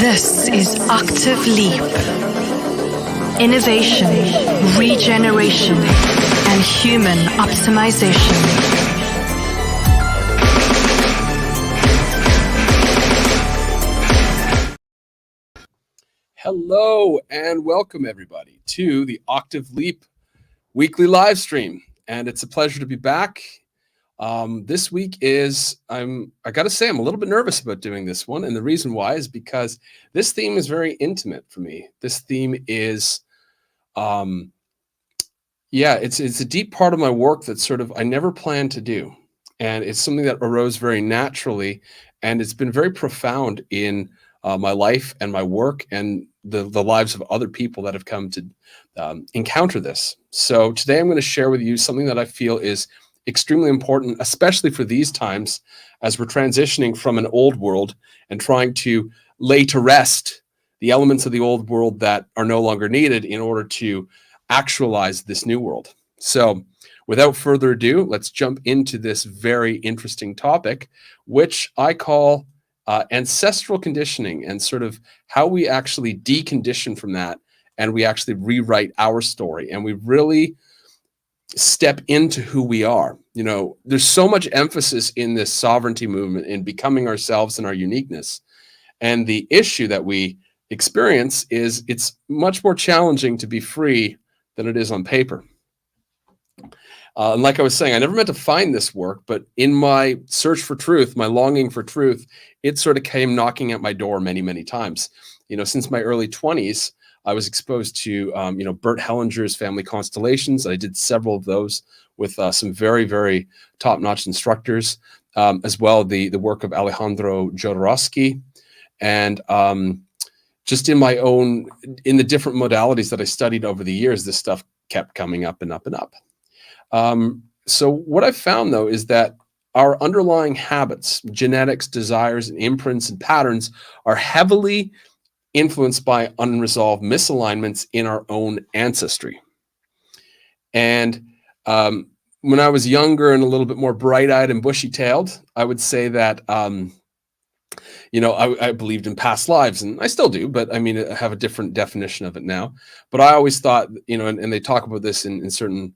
This is Octave Leap. Innovation, regeneration, and human optimization. Hello and welcome everybody to the Octave Leap weekly live stream. And it's a pleasure to be back. This week I gotta say, I'm a little bit nervous about doing this one. And the reason why is because this theme is very intimate for me. This theme is, it's a deep part of my work that sort of I never planned to do. And it's something that arose very naturally. And it's been very profound in my life and my work and the lives of other people that have come to encounter this. So today I'm going to share with you something that I feel is extremely important, especially for these times as we're transitioning from an old world and trying to lay to rest the elements of the old world that are no longer needed in order to actualize this new world. So without further ado, let's jump into this very interesting topic, which I call ancestral conditioning, and sort of how we actually decondition from that and we actually rewrite our story and we really step into who we are. You know, there's so much emphasis in this sovereignty movement in becoming ourselves and our uniqueness. And the issue that we experience is it's much more challenging to be free than it is on paper. And like I was saying, I never meant to find this work, but in my search for truth, my longing for truth, it sort of came knocking at my door many, many times. You know, since my early 20s, I was exposed to, Bert Hellinger's family constellations. I did several of those with some very, very top-notch instructors, as well the work of Alejandro Jodorowsky, and just in the different modalities that I studied over the years, this stuff kept coming up and up and up. So what I found, though, is that our underlying habits, genetics, desires, and imprints and patterns are heavily influenced by unresolved misalignments in our own ancestry. And when I was younger and a little bit more bright-eyed and bushy-tailed, I would say that, I believed in past lives, and I still do, but I mean, I have a different definition of it now. But I always thought, and they talk about this in certain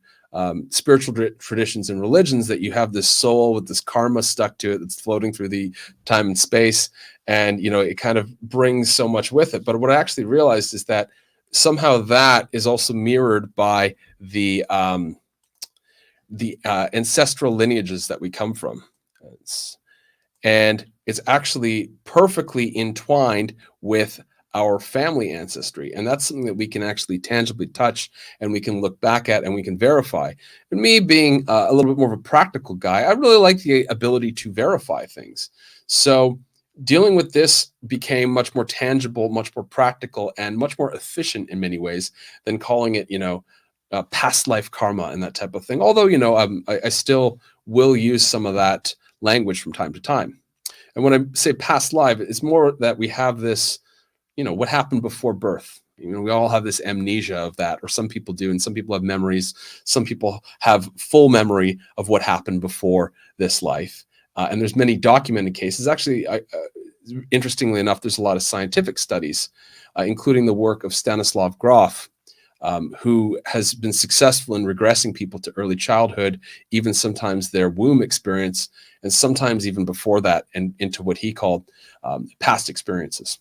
spiritual traditions and religions, that you have this soul with this karma stuck to it that's floating through the time and space, and it kind of brings so much with it. But what I actually realized is that somehow that is also mirrored by the ancestral lineages that we come from, and it's actually perfectly entwined with our family ancestry. And that's something that we can actually tangibly touch and we can look back at and we can verify. And me being a little bit more of a practical guy, I really like the ability to verify things. So dealing with this became much more tangible, much more practical, and much more efficient in many ways than calling it, past life karma and that type of thing. Although, I still will use some of that language from time to time. And when I say past life, it's more that we have this, what happened before birth. We all have this amnesia of that, or some people do, and some people have memories. Some people have full memory of what happened before this life. And there's many documented cases. Actually, interestingly enough, there's a lot of scientific studies, including the work of Stanislav Grof, who has been successful in regressing people to early childhood, even sometimes their womb experience, and sometimes even before that, and into what he called past experiences.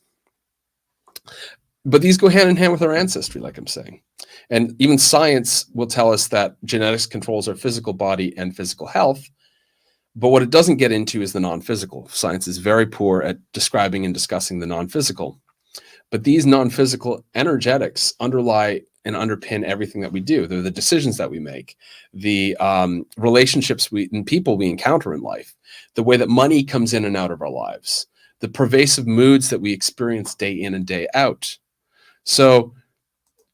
But these go hand in hand with our ancestry, like I'm saying. And even science will tell us that genetics controls our physical body and physical health. But what it doesn't get into is the non-physical. Science is very poor at describing and discussing the non-physical. But these non-physical energetics underlie and underpin everything that we do. They're the decisions that we make, the relationships and people we encounter in life, the way that money comes in and out of our lives, the pervasive moods that we experience day in and day out. So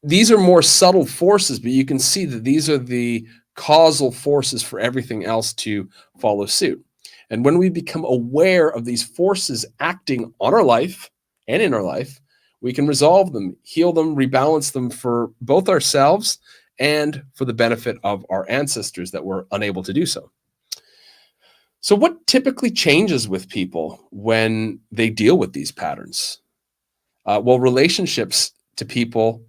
these are more subtle forces, but you can see that these are the causal forces for everything else to follow suit. And when we become aware of these forces acting on our life and in our life, we can resolve them, heal them, rebalance them for both ourselves and for the benefit of our ancestors that were unable to do so. So what typically changes with people when they deal with these patterns? Well, relationships to people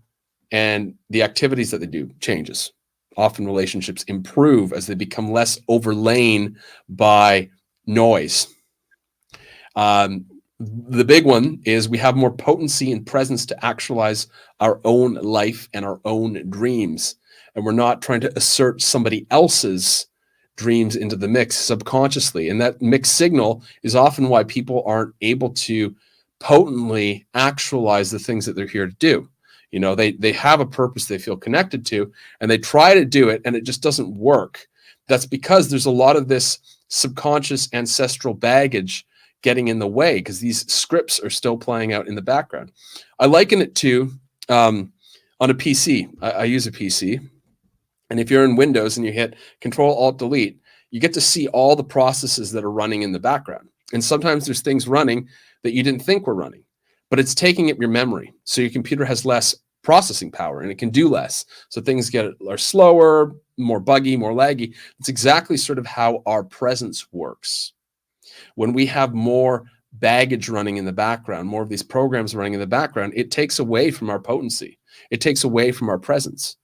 and the activities that they do changes. Often relationships improve as they become less overlain by noise. The big one is we have more potency and presence to actualize our own life and our own dreams. And we're not trying to assert somebody else's dreams into the mix subconsciously. And that mixed signal is often why people aren't able to potently actualize the things that they're here to do. You know, they have a purpose they feel connected to, and they try to do it, and it just doesn't work. That's because there's a lot of this subconscious ancestral baggage getting in the way, because these scripts are still playing out in the background. I liken it to on a PC. I use a PC. And if you're in Windows and you hit Control-Alt-Delete, you get to see all the processes that are running in the background. And sometimes there's things running that you didn't think were running, but it's taking up your memory. So your computer has less processing power and it can do less. So things are slower, more buggy, more laggy. It's exactly sort of how our presence works. When we have more baggage running in the background, more of these programs running in the background, it takes away from our potency. It takes away from our presence.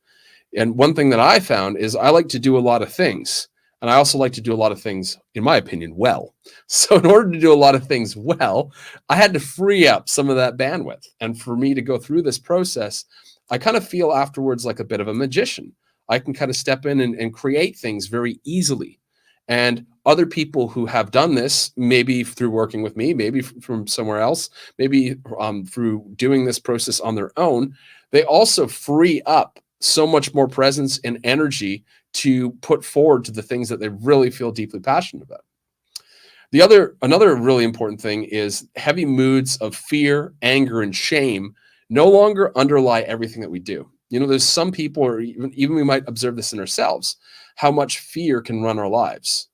And one thing that I found is I like to do a lot of things. And I also like to do a lot of things, in my opinion, well. So in order to do a lot of things well, I had to free up some of that bandwidth. And for me to go through this process, I kind of feel afterwards like a bit of a magician. I can kind of step in and create things very easily. And other people who have done this, maybe through working with me, maybe from somewhere else, maybe through doing this process on their own, they also free up so much more presence and energy to put forward to the things that they really feel deeply passionate about. Another really important thing is heavy moods of fear, anger, and shame no longer underlie everything that we do. You know, there's some people, or even we might observe this in ourselves, how much fear can run our lives.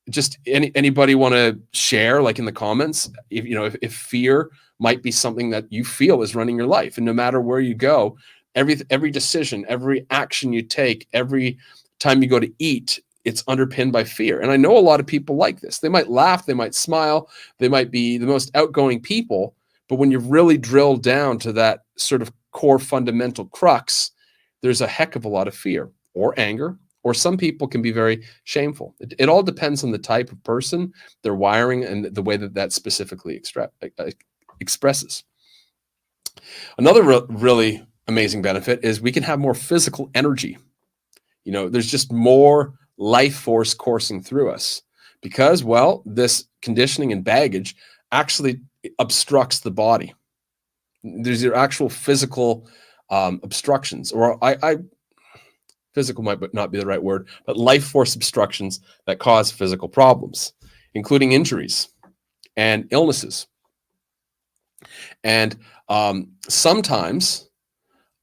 Just anybody want to share, like in the comments, if fear might be something that you feel is running your life, and no matter where you go, every decision, every action you take, every time you go to eat, it's underpinned by fear. And I know a lot of people like this. They might laugh, they might smile, they might be the most outgoing people, but when you really drill down to that sort of core fundamental crux, there's a heck of a lot of fear or anger, or some people can be very shameful. It all depends on the type of person, their wiring, and the way that specifically expresses. Another really amazing benefit is we can have more physical energy. You know, there's just more life force coursing through us because, well, this conditioning and baggage actually obstructs the body. There's your actual physical obstructions, or physical might not be the right word, but life force obstructions that cause physical problems, including injuries and illnesses. And sometimes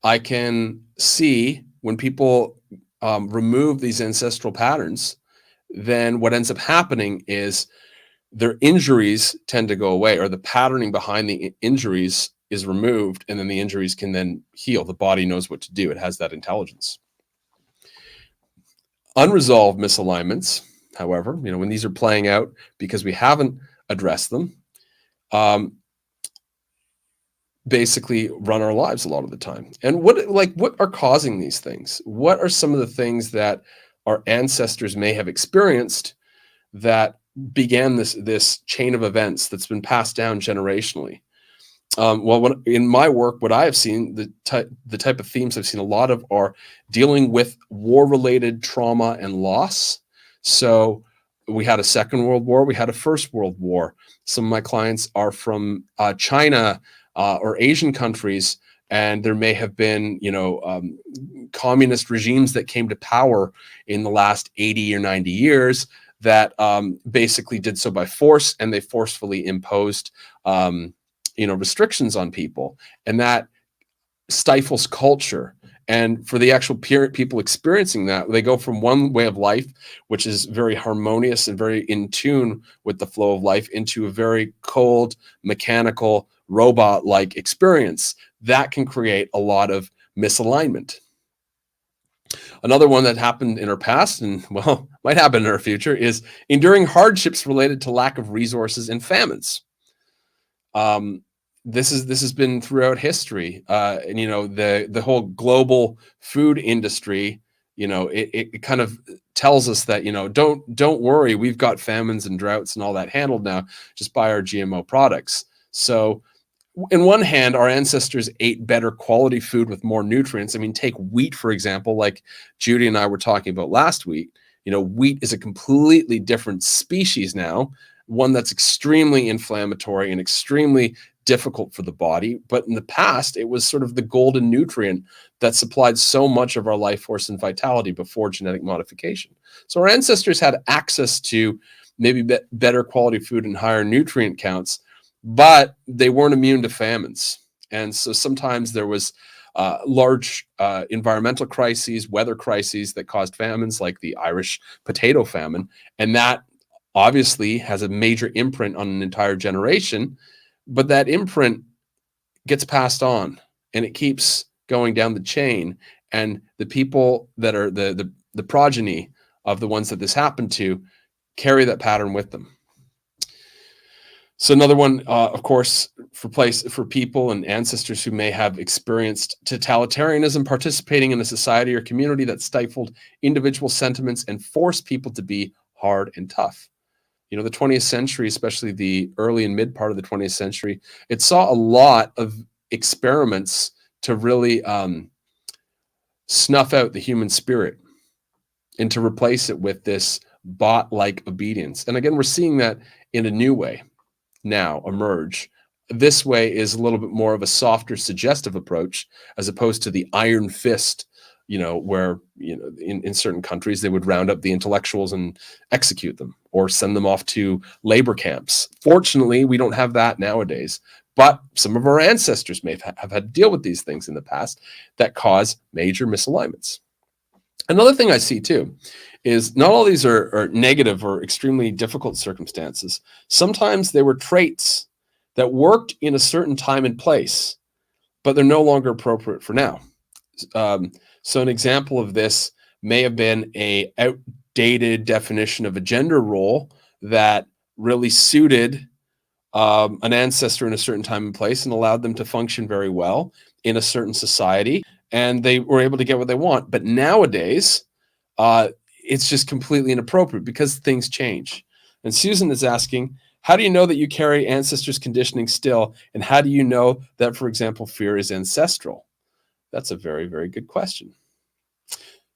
I can see when people remove these ancestral patterns, then what ends up happening is their injuries tend to go away, or the patterning behind the injuries is removed, and then the injuries can then heal. The body knows what to do. It has that intelligence. Unresolved misalignments, however, when these are playing out because we haven't addressed them, basically run our lives a lot of the time. And what are causing these things? What are some of the things that our ancestors may have experienced that began this chain of events that's been passed down generationally? In my work, what I have seen, the type of themes I've seen a lot of are dealing with war-related trauma and loss. So we had a Second World War, we had a First World War. Some of my clients are from China or Asian countries, and there may have been, communist regimes that came to power in the last 80 or 90 years that basically did so by force, and they forcefully imposed restrictions on people, and that stifles culture. And for the actual people experiencing that, they go from one way of life, which is very harmonious and very in tune with the flow of life, into a very cold, mechanical, robot-like experience that can create a lot of misalignment. Another one that happened in our past, and might happen in our future, is enduring hardships related to lack of resources and famines. this has been throughout history, and the whole global food industry, it kind of tells us that don't worry, we've got famines and droughts and all that handled now. Just buy our GMO products. So in one hand, our ancestors ate better quality food with more nutrients. I mean, take wheat, for example, like Judy and I were talking about last week. Wheat is a completely different species now, one that's extremely inflammatory and extremely difficult for the body. But in the past, it was sort of the golden nutrient that supplied so much of our life force and vitality before genetic modification. So our ancestors had access to maybe better quality food and higher nutrient counts, but they weren't immune to famines. And so sometimes there was large environmental crises, weather crises that caused famines, like the Irish potato famine. And that obviously has a major imprint on an entire generation, but that imprint gets passed on and it keeps going down the chain. And the people that are the progeny of the ones that this happened to carry that pattern with them. So another one, of course, for people and ancestors who may have experienced totalitarianism, participating in a society or community that stifled individual sentiments and forced people to be hard and tough. The 20th century, especially the early and mid part of the 20th century, it saw a lot of experiments to really snuff out the human spirit and to replace it with this bot-like obedience. And again, we're seeing that in a new way now emerge. This way is a little bit more of a softer, suggestive approach, as opposed to the iron fist, where, in certain countries, they would round up the intellectuals and execute them or send them off to labor camps. Fortunately, we don't have that nowadays, but some of our ancestors may have had to deal with these things in the past that cause major misalignments. Another thing I see too is not all these are negative or extremely difficult circumstances. Sometimes they were traits that worked in a certain time and place, but they're no longer appropriate for now. So an example of this may have been a outdated definition of a gender role that really suited an ancestor in a certain time and place and allowed them to function very well in a certain society, and they were able to get what they want. But nowadays, it's just completely inappropriate because things change. And Susan is asking, how do you know that you carry ancestors' conditioning still? And how do you know that, for example, fear is ancestral? That's a very, very good question.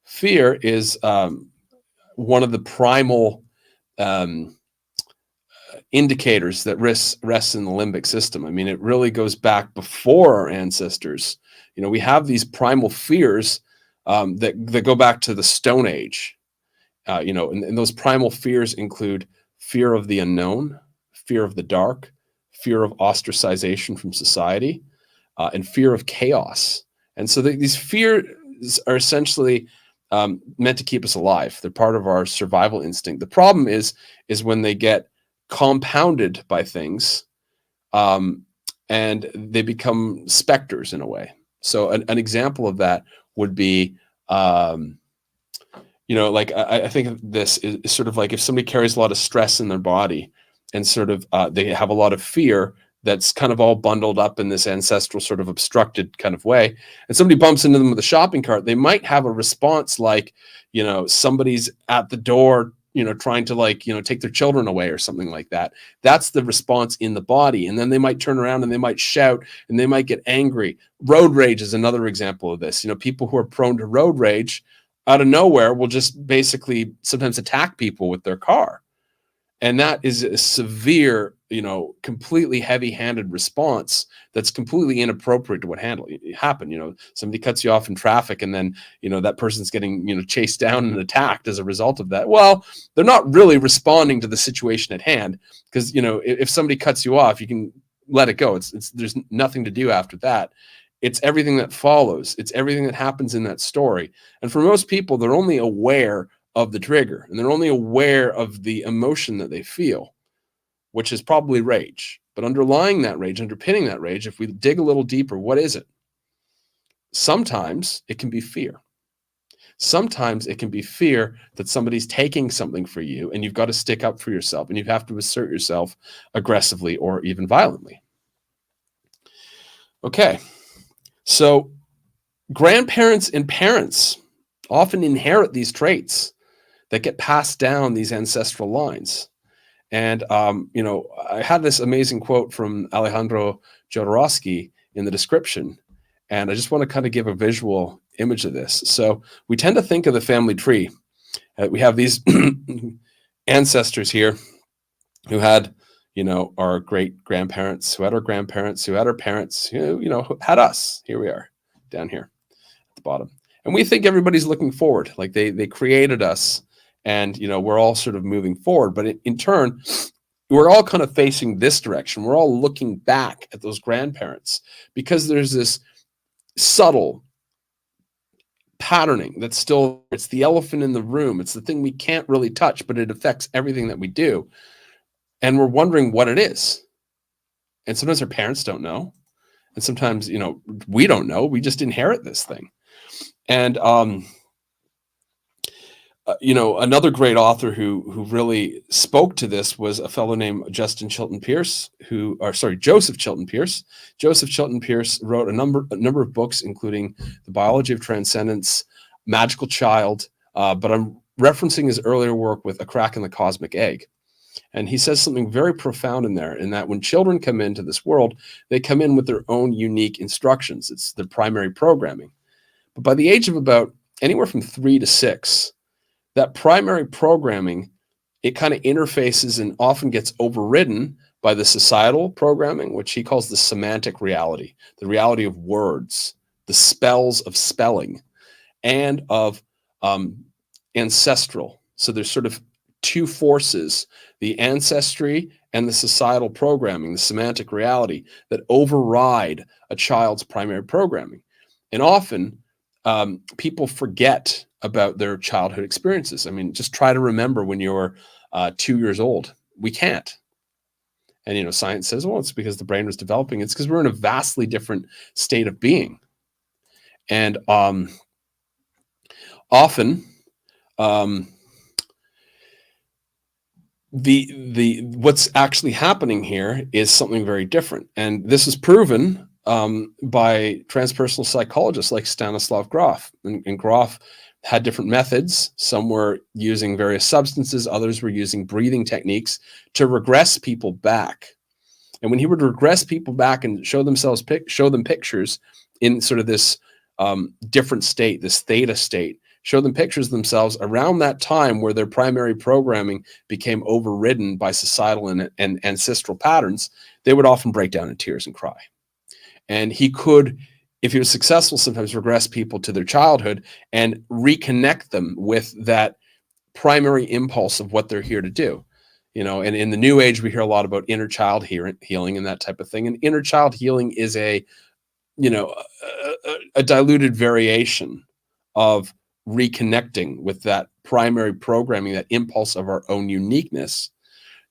Fear is one of the primal indicators that rests in the limbic system. I mean, it really goes back before our ancestors. We have these primal fears that go back to the Stone Age. And those primal fears include fear of the unknown, fear of the dark, fear of ostracization from society, and fear of chaos. And so these fears are essentially meant to keep us alive. They're part of our survival instinct. The problem is when they get compounded by things, and they become specters in a way. So an example of that would be, like I think of this is sort of like if somebody carries a lot of stress in their body and sort of they have a lot of fear that's kind of all bundled up in this ancestral sort of obstructed kind of way, and somebody bumps into them with a shopping cart, they might have a response like, somebody's at the door, trying to take their children away or something like that. That's the response in the body. And then they might turn around and they might shout and they might get angry. Road rage is another example of this. People who are prone to road rage out of nowhere will just basically sometimes attack people with their car. And that is a severe, completely heavy-handed response that's completely inappropriate to what happened. Somebody cuts you off in traffic and then, that person's getting, chased down and attacked as a result of that. Well, they're not really responding to the situation at hand because, if somebody cuts you off, you can let it go. There's nothing to do after that. It's everything that follows. It's everything that happens in that story. And for most people, they're only aware of the trigger, and they're only aware of the emotion that they feel, which is probably rage. But underlying that rage, underpinning that rage, if we dig a little deeper, what is it? Sometimes it can be fear. Sometimes it can be fear that somebody's taking something for you and you've got to stick up for yourself and you have to assert yourself aggressively or even violently. Okay, so grandparents and parents often inherit these traits that get passed down these ancestral lines. And, I had this amazing quote from Alejandro Jodorowsky in the description, and I just want to kind of give a visual image of this. So we tend to think of the family tree. We have these ancestors here who had, our great grandparents, who had our grandparents, who had our parents, who had us. Here we are down here at the bottom. And we think everybody's looking forward, like they created us, and we're all sort of moving forward. But in turn, we're all kind of facing this direction. We're all looking back at those grandparents because there's this subtle patterning that's still, it's the elephant in the room. It's the thing we can't really touch, but it affects everything that we do. And we're wondering what it is. And sometimes our parents don't know. And sometimes, we don't know. We just inherit this thing. And, another great author who really spoke to this was a fellow named Joseph Chilton Pearce. Joseph Chilton Pearce. Joseph Chilton Pearce wrote a number of books, including The Biology of Transcendence, Magical Child, but I'm referencing his earlier work with A Crack in the Cosmic Egg. And he says something very profound in there, in that when children come into this world, they come in with their own unique instructions. It's their primary programming. But by the age of about anywhere from 3 to 6, that primary programming, it kind of interfaces and often gets overridden by the societal programming, which he calls the semantic reality, the reality of words, the spells of spelling, and of ancestral. So there's sort of two forces, the ancestry and the societal programming, the semantic reality, that override a child's primary programming. And often people forget about their childhood experiences. I mean, just try to remember when you're 2 years old. We can't. And, science says, well, it's because the brain was developing. It's because we're in a vastly different state of being. And often what's actually happening here is something very different. And this is proven by transpersonal psychologists like Stanislav Grof. And Grof had different methods. Some were using various substances. Others were using breathing techniques to regress people back. And when he would regress people back and show them pictures in sort of this different state, this theta state, show them pictures of themselves around that time where their primary programming became overridden by societal and ancestral patterns, they would often break down in tears and cry. And he could, if he was successful, sometimes regress people to their childhood and reconnect them with that primary impulse of what they're here to do. And in the New Age, we hear a lot about inner child healing and that type of thing. And inner child healing is a diluted variation of reconnecting with that primary programming, that impulse of our own uniqueness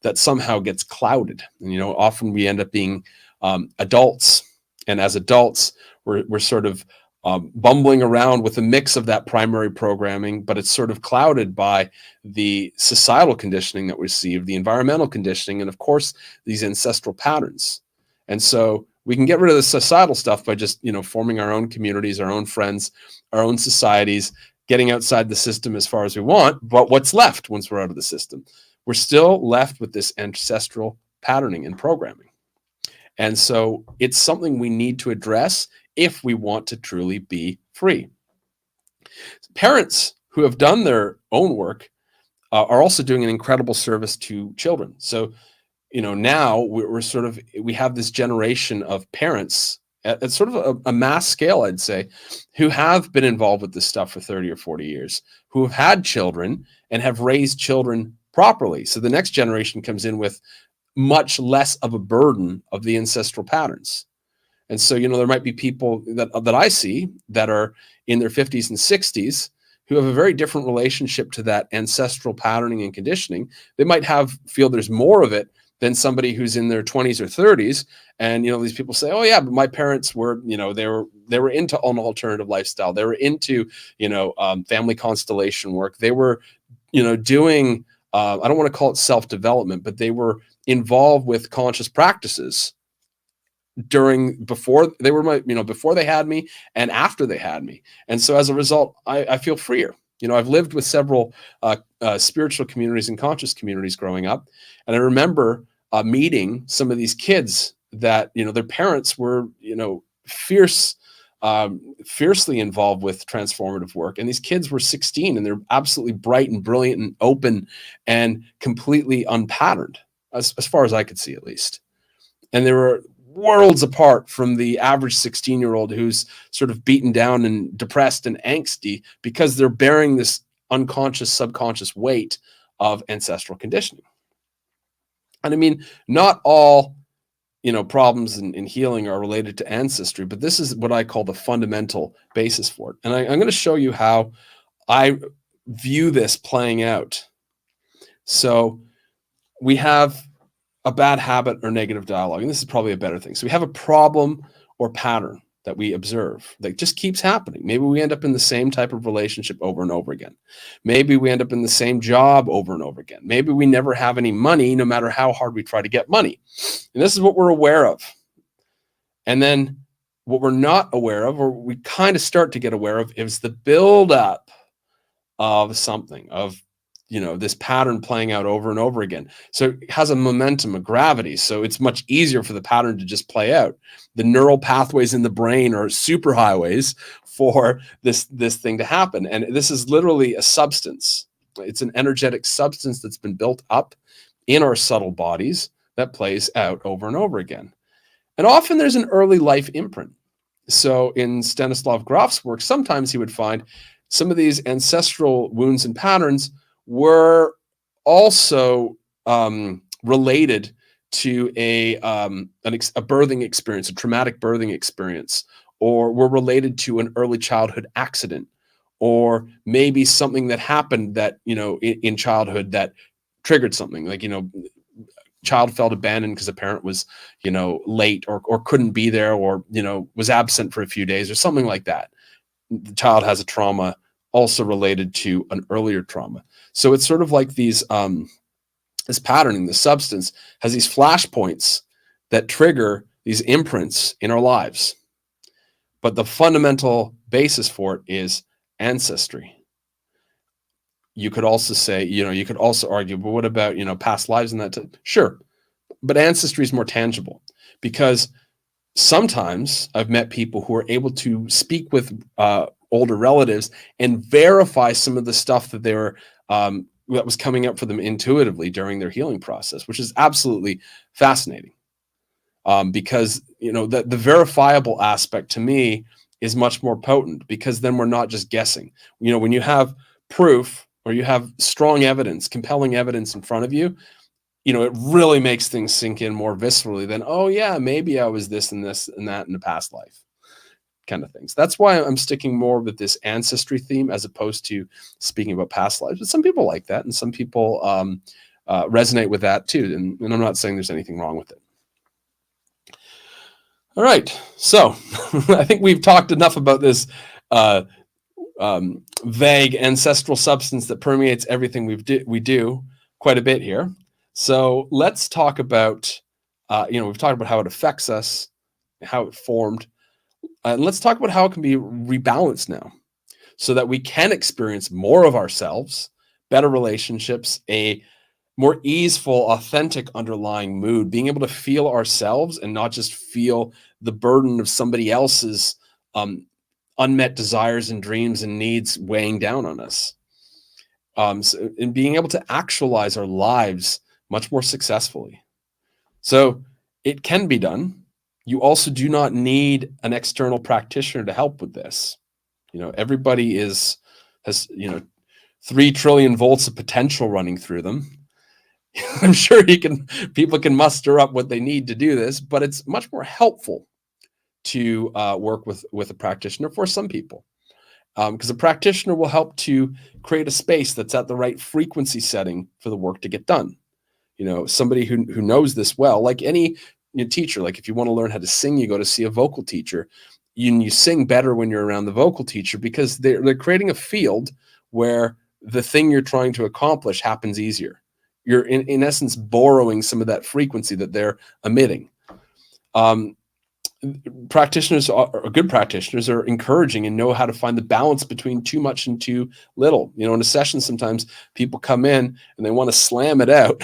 that somehow gets clouded. And, often we end up being adults. And as adults, we're sort of bumbling around with a mix of that primary programming, but it's sort of clouded by the societal conditioning that we receive, the environmental conditioning, and of course, these ancestral patterns. And so we can get rid of the societal stuff by just, forming our own communities, our own friends, our own societies, getting outside the system as far as we want. But what's left once we're out of the system? We're still left with this ancestral patterning and programming. And so it's something we need to address if we want to truly be free. Parents who have done their own work are also doing an incredible service to children. So, now we have this generation of parents at sort of a mass scale, I'd say, who have been involved with this stuff for 30 or 40 years, who have had children and have raised children properly. So the next generation comes in with much less of a burden of the ancestral patterns. And so, there might be people that I see that are in their 50s and 60s who have a very different relationship to that ancestral patterning and conditioning. They might feel there's more of it than somebody who's in their 20s or 30s. And, these people say, oh yeah, but my parents were, they were into an alternative lifestyle. They were into, family constellation work. They were, doing, I don't want to call it self-development, but they were involved with conscious practices before they were before they had me and after they had me. And so as a result, I feel freer. I've lived with several spiritual communities and conscious communities growing up. And I remember meeting some of these kids that, their parents were, fiercely involved with transformative work. And these kids were 16 and they're absolutely bright and brilliant and open and completely unpatterned, as far as I could see, at least. And they were worlds apart from the average 16-year-old who's sort of beaten down and depressed and angsty because they're bearing this unconscious, subconscious weight of ancestral conditioning. And I mean, not all, problems in healing are related to ancestry, but this is what I call the fundamental basis for it. And I'm going to show you how I view this playing out. So we have a bad habit or negative dialogue, and this is probably a better thing. So we have a problem or pattern that we observe that just keeps happening. Maybe we end up in the same type of relationship over and over again. Maybe we end up in the same job over and over again. Maybe we never have any money, no matter how hard we try to get money. And this is what we're aware of. And then what we're not aware of, or we kind of start to get aware of, is the buildup of something, of this pattern playing out over and over again. So it has a momentum, a gravity. So it's much easier for the pattern to just play out. The neural pathways in the brain are superhighways for this thing to happen. And this is literally a substance. It's an energetic substance that's been built up in our subtle bodies that plays out over and over again. And often there's an early life imprint. So in Stanislav Grof's work, sometimes he would find some of these ancestral wounds and patterns were also related to a birthing experience, a traumatic birthing experience, or were related to an early childhood accident, or maybe something that happened that, in childhood that triggered something, like, child felt abandoned because a parent was, late or couldn't be there, or, was absent for a few days or something like that. The child has a trauma also related to an earlier trauma. So it's sort of like these, this patterning, the substance has these flashpoints that trigger these imprints in our lives. But the fundamental basis for it is ancestry. You could also say, you could also argue, but what about, past lives and that? Sure. But ancestry is more tangible, because sometimes I've met people who are able to speak with older relatives and verify some of the stuff that they were that was coming up for them intuitively during their healing process, which is absolutely fascinating. Because the verifiable aspect to me is much more potent, because then we're not just guessing. When you have proof, or you have strong evidence, compelling evidence in front of you, it really makes things sink in more viscerally than, oh yeah, maybe I was this and that in the past life, kind of things. That's why I'm sticking more with this ancestry theme as opposed to speaking about past lives. But some people like that, and some people resonate with that too. And I'm not saying there's anything wrong with it. All right, so I think we've talked enough about this vague ancestral substance that permeates everything we do quite a bit here. So let's talk about, we've talked about how it affects us, how it formed. And let's talk about how it can be rebalanced now, so that we can experience more of ourselves, better relationships, a more easeful, authentic underlying mood, being able to feel ourselves and not just feel the burden of somebody else's unmet desires and dreams and needs weighing down on us. And being able to actualize our lives much more successfully. So it can be done. You also do not need an external practitioner to help with this. Everybody has 3 trillion volts of potential running through them. I'm sure people can muster up what they need to do this, but it's much more helpful to work with a practitioner for some people, because a practitioner will help to create a space that's at the right frequency setting for the work to get done. Somebody who knows this well, like any teacher. Like if you want to learn how to sing, you go to see a vocal teacher. You sing better when you're around the vocal teacher, because they're creating a field where the thing you're trying to accomplish happens easier. You're in essence borrowing some of that frequency that they're emitting. practitioners are good practitioners are encouraging and know how to find the balance between too much and too little. You know, in a session, sometimes people come in and they want to slam it out.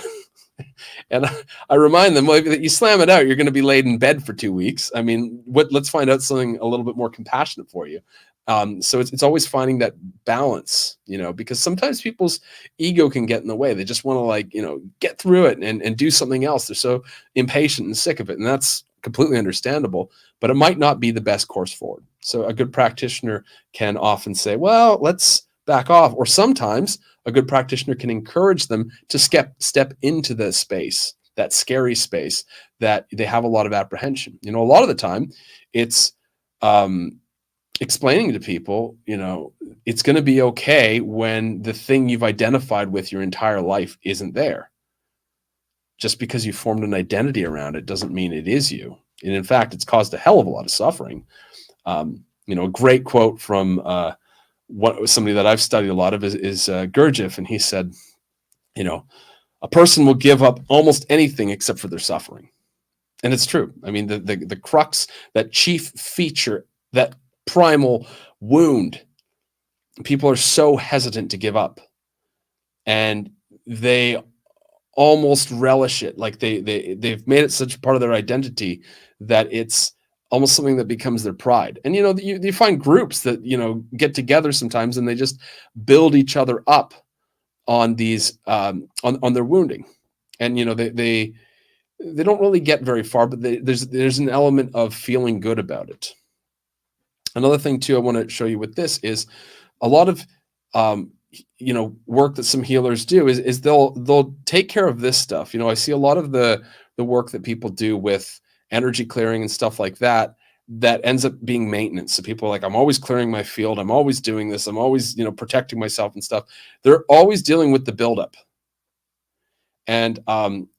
And I remind them, well, if you slam it out, you're going to be laid in bed for 2 weeks. I mean, let's find out something a little bit more compassionate for you. So it's always finding that balance, you know, because sometimes people's ego can get in the way. They just want to, like, you know, get through it and do something else. They're so impatient and sick of it. And that's completely understandable, but it might not be the best course forward. So a good practitioner can often say, well, let's back off. Or sometimes a good practitioner can encourage them to step into the space, that scary space that they have a lot of apprehension. You know, a lot of the time it's explaining to people, you know, it's going to be okay when the thing you've identified with your entire life isn't there. Just because you formed an identity around it doesn't mean it is you. And in fact, it's caused a hell of a lot of suffering. You know, a great quote from somebody that I've studied a lot of is Gurdjieff. And he said, you know, a person will give up almost anything except for their suffering. And it's true. I mean, the crux, that chief feature, that primal wound, people are so hesitant to give up. And they almost relish it, like they've made it such a part of their identity that it's almost something that becomes their pride. And you know, you find groups that, you know, get together sometimes and they just build each other up on these on their wounding. And you know, they don't really get very far, but there's an element of feeling good about it. Another thing too I want to show you with this is a lot of you know, work that some healers do is they'll take care of this stuff. You know, I see a lot of the work that people do with energy clearing and stuff like that ends up being maintenance. So people are like, I'm always clearing my field, I'm always doing this, I'm always, you know, protecting myself and stuff. They're always dealing with the buildup. And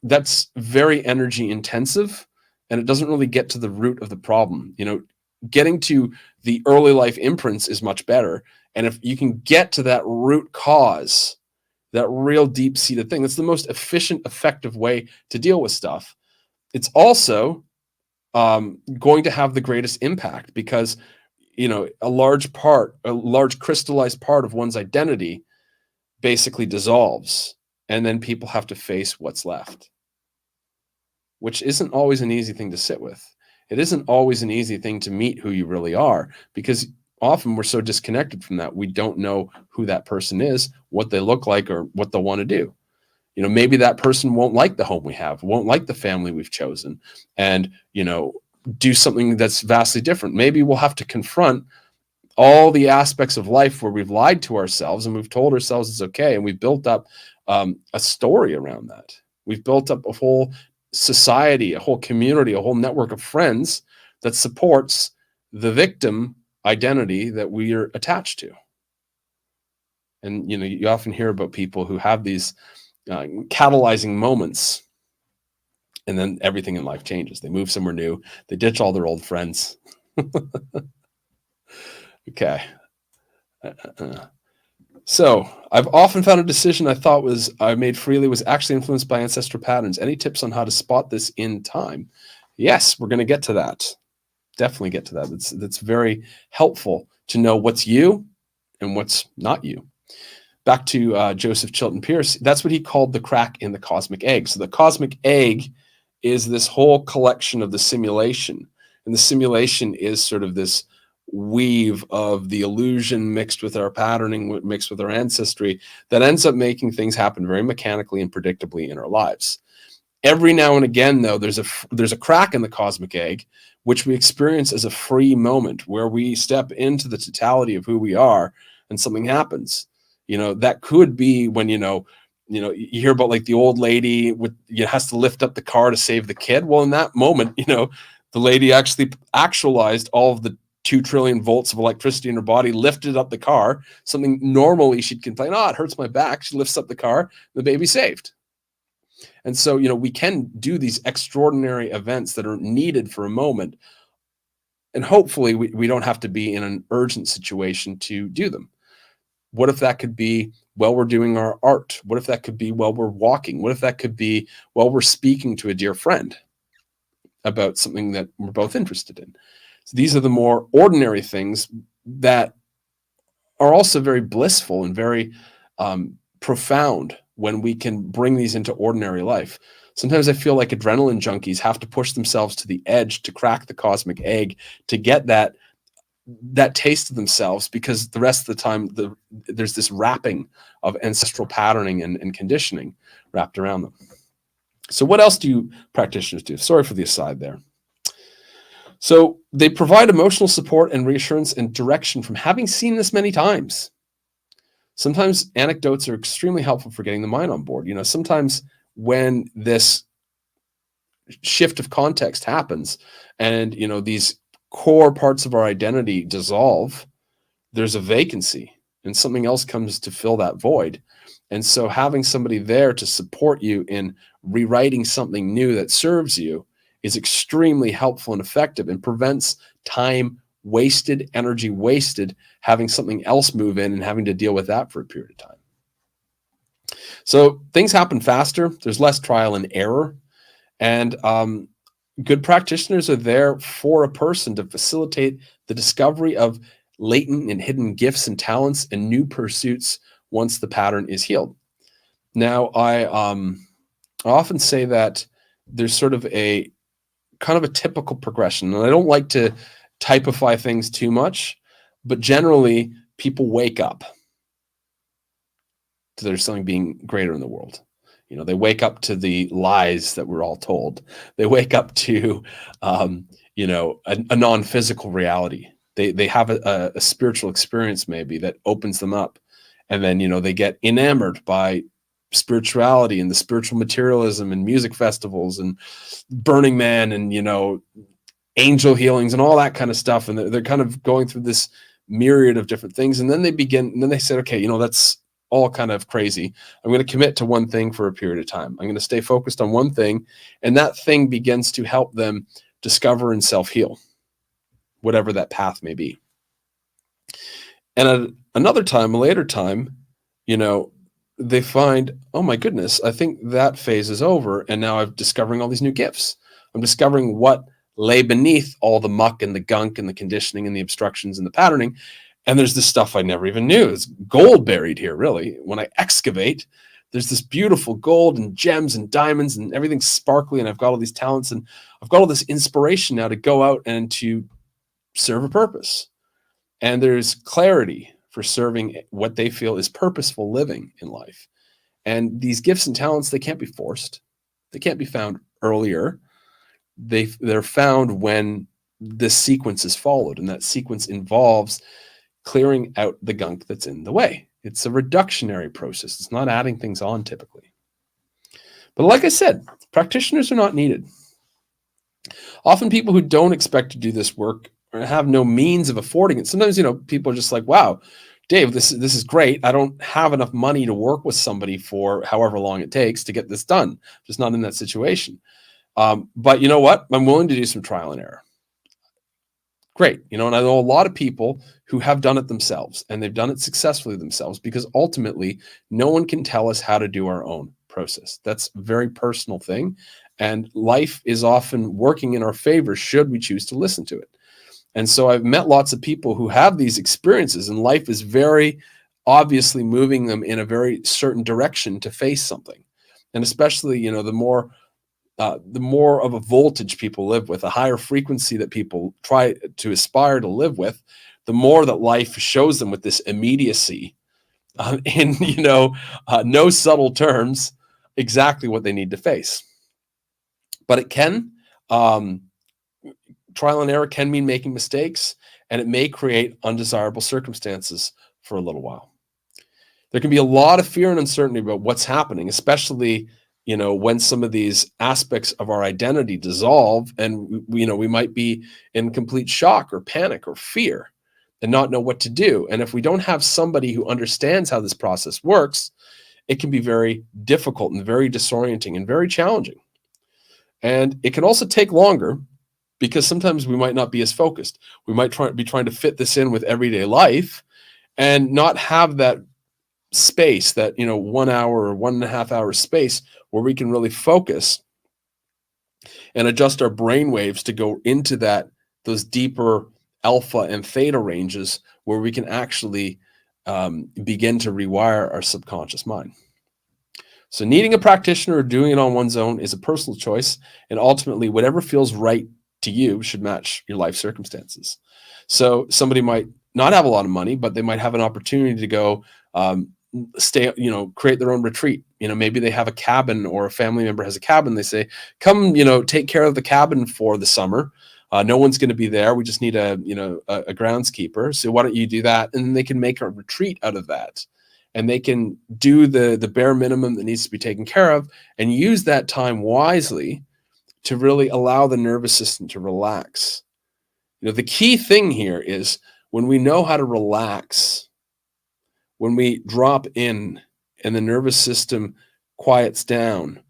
that's very energy intensive, and it doesn't really get to the root of the problem. You know, getting to the early life imprints is much better. And if you can get to that root cause, that real deep-seated thing, that's the most efficient, effective way to deal with stuff. It's also going to have the greatest impact because, you know, a large crystallized part of one's identity basically dissolves, and then people have to face what's left, which isn't always an easy thing to sit with. It isn't always an easy thing to meet who you really are, because often we're so disconnected from that. We don't know who that person is, what they look like, or what they want to do. You know, maybe that person won't like the home we have, won't like the family we've chosen, and, you know, do something that's vastly different. Maybe we'll have to confront all the aspects of life where we've lied to ourselves and we've told ourselves it's okay. And we've built up a story around that. We've built up a whole society, a whole community, a whole network of friends that supports the victim identity that we are attached to. And, you know, you often hear about people who have these catalyzing moments, and then everything in life changes. They move somewhere new. They ditch all their old friends. Okay. So I've often found a decision I made freely was actually influenced by ancestral patterns. Any tips on how to spot this in time? Yes, we're going to get to that. Definitely get to that. That's very helpful to know what's you and what's not you. Back to Joseph Chilton Pearce. That's what he called the crack in the cosmic egg. So the cosmic egg is this whole collection of the simulation. And the simulation is sort of this weave of the illusion mixed with our patterning, mixed with our ancestry, that ends up making things happen very mechanically and predictably in our lives. Every now and again, though, there's a crack in the cosmic egg, which we experience as a free moment where we step into the totality of who we are and something happens. You know, that could be when, you hear about like the old lady has to lift up the car to save the kid. Well, in that moment, you know, the lady actually actualized all of the 2 trillion volts of electricity in her body, lifted up the car. Something normally she'd complain, it hurts my back. She lifts up the car, the baby's saved. And so, you know, we can do these extraordinary events that are needed for a moment. And hopefully we don't have to be in an urgent situation to do them. What if that could be while we're doing our art? What if that could be while we're walking? What if that could be while we're speaking to a dear friend? about something that we're both interested in. So these are the more ordinary things that are also very blissful and very profound when we can bring these into ordinary life. Sometimes I feel like adrenaline junkies have to push themselves to the edge to crack the cosmic egg to get that taste of themselves, because the rest of the time there's this wrapping of ancestral patterning and conditioning wrapped around them. So what else do practitioners do? Sorry for the aside there. So they provide emotional support and reassurance and direction from having seen this many times. Sometimes anecdotes are extremely helpful for getting the mind on board. Sometimes when this shift of context happens and, these core parts of our identity dissolve, there's a vacancy and something else comes to fill that void. And so having somebody there to support you in rewriting something new that serves you is extremely helpful and effective, and prevents time wasted, energy wasted, having something else move in and having to deal with that for a period of time. So things happen faster. There's less trial and error. And good practitioners are there for a person to facilitate the discovery of latent and hidden gifts and talents and new pursuits once the pattern is healed. Now, I often say that there's sort of a kind of a typical progression, and I don't like to typify things too much, but generally people wake up to there's something being greater in the world. They wake up to the lies that we're all told. They wake up to, a non-physical reality. They have a spiritual experience maybe that opens them up. And then, they get enamored by spirituality and the spiritual materialism and music festivals and Burning Man and, angel healings and all that kind of stuff. And they're kind of going through this myriad of different things. And then they said, okay, that's all kind of crazy. I'm going to commit to one thing for a period of time. I'm going to stay focused on one thing. And that thing begins to help them discover and self-heal, whatever that path may be. And at another time, a later time, they find, oh my goodness, I think that phase is over. And now I'm discovering all these new gifts. I'm discovering what lay beneath all the muck and the gunk and the conditioning and the obstructions and the patterning. And there's this stuff I never even knew. It's gold buried here, really. When I excavate, there's this beautiful gold and gems and diamonds and everything's sparkly. And I've got all these talents and I've got all this inspiration now to go out and to serve a purpose. And there's clarity for serving what they feel is purposeful living in life. And these gifts and talents, they can't be forced. They can't be found earlier. They're found when this sequence is followed. And that sequence involves clearing out the gunk that's in the way. It's a reductionary process. It's not adding things on typically. But like I said, practitioners are not needed. Often people who don't expect to do this work or have no means of affording it. Sometimes, people are just like, wow, Dave, this is great. I don't have enough money to work with somebody for however long it takes to get this done. I'm just not in that situation. But you know what? I'm willing to do some trial and error. Great. And I know a lot of people who have done it themselves, and they've done it successfully themselves, because ultimately no one can tell us how to do our own process. That's a very personal thing. And life is often working in our favor should we choose to listen to it. And so I've met lots of people who have these experiences, and life is very obviously moving them in a very certain direction to face something. And especially, the more of a voltage people live with, a higher frequency that people try to aspire to live with, the more that life shows them with this immediacy in, no subtle terms, exactly what they need to face. But it can, trial and error can mean making mistakes, and it may create undesirable circumstances for a little while. There can be a lot of fear and uncertainty about what's happening, especially when some of these aspects of our identity dissolve, and we might be in complete shock or panic or fear and not know what to do. And if we don't have somebody who understands how this process works, it can be very difficult and very disorienting and very challenging. And it can also take longer, because sometimes we might not be as focused. We might be trying to fit this in with everyday life and not have that space, that 1 hour or 1.5 hour space where we can really focus and adjust our brain waves to go into those deeper alpha and theta ranges where we can actually begin to rewire our subconscious mind. So needing a practitioner or doing it on one's own is a personal choice, and ultimately whatever feels right to you should match your life circumstances. So somebody might not have a lot of money, but they might have an opportunity to go create their own retreat. Maybe they have a cabin, or a family member has a cabin. They say, come, take care of the cabin for the summer. No one's going to be there. We just need a groundskeeper. So why don't you do that? And then they can make a retreat out of that. And they can do the bare minimum that needs to be taken care of and use that time wisely to really allow the nervous system to relax. The key thing here is when we know how to relax, when we drop in and the nervous system quiets down,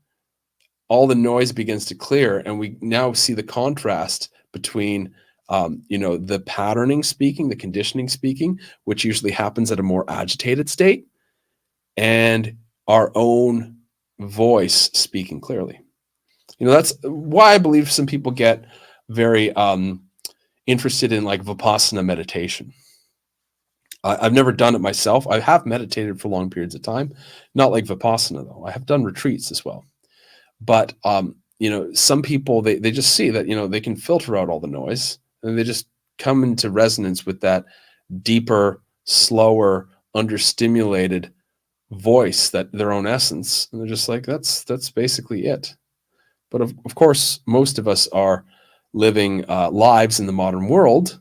all the noise begins to clear, and we now see the contrast between the patterning speaking, the conditioning speaking, which usually happens at a more agitated state, and our own voice speaking clearly. That's why I believe some people get very interested in like Vipassana meditation. I've never done it myself. I have meditated for long periods of time, not like Vipassana though. I have done retreats as well. But some people, they just see that, they can filter out all the noise, and they just come into resonance with that deeper, slower, understimulated voice, that their own essence. And they're just like, that's basically it. But of course, most of us are living lives in the modern world,